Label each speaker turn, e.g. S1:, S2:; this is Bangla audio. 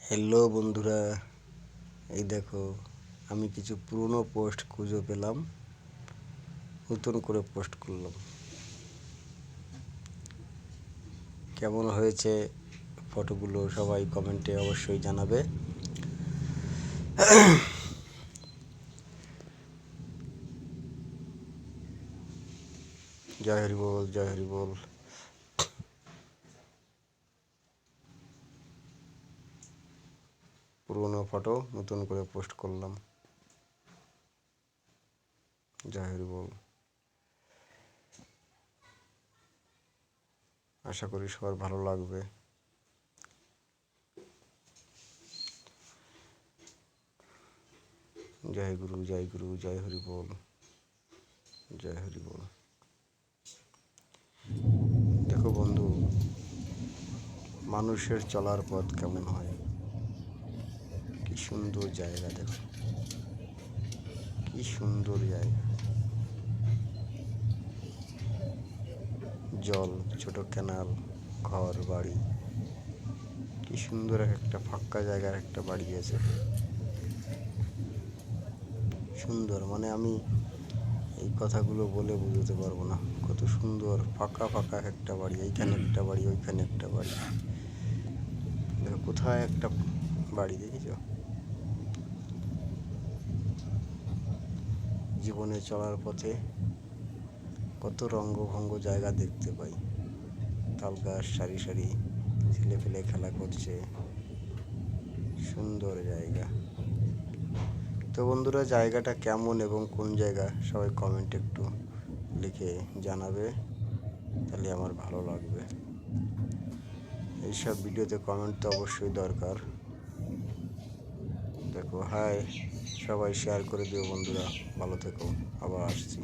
S1: হ্যালো বন্ধুরা, এই দেখো আমি কিছু পুরনো পোস্ট খুঁজে পেলাম, নতুন করে পোস্ট করলাম। কেমন হয়েছে ফটোগুলো সবাই কমেন্টে অবশ্যই জানাবে। জয় হরি বল, জয় হরি বল। পুরনো ফটো নতুন করে পোস্ট করলাম। জয় হরি বল। আশা করি সবার ভালো লাগবে। জয় গুরু, জয় গুরু, জয় হরি বল, জয় হরি বল। দেখো বন্ধু, মানুষের চলার পথ কেমন হয়, কি সুন্দর জায়গা। দেখো কি সুন্দর জায়গা, জল, ছোট ক্যানাল, ঘর বাড়ি। কি সুন্দর একটা ফাঁকা জায়গার একটা বাড়ি আছে, সুন্দর। মানে আমি এই কথাগুলো বলে বোঝাতে পারবো না, কত সুন্দর ফাঁকা ফাঁকা একটা বাড়ি। এইখানে একটা বাড়ি, ওইখানে একটা বাড়ি। দেখো কোথায় একটা বাড়ি, দেখেছ? জীবনে চলার পথে কত রঙ্গভঙ্গ জায়গা দেখতে পাই। তাল গাছ সারি সারি, ছেলে পেলে খেলা করছে, সুন্দর জায়গা। তো বন্ধুরা, জায়গাটা কেমন এবং কোন জায়গা সবাই কমেন্টে একটু লিখে জানাবে, তাহলে আমার ভালো লাগবে। এইসব ভিডিওতে কমেন্ট তো অবশ্যই দরকার। দেখো হাই, সবাই শেয়ার করে দিও বন্ধুরা। ভালো থেকো, আবার আসছি।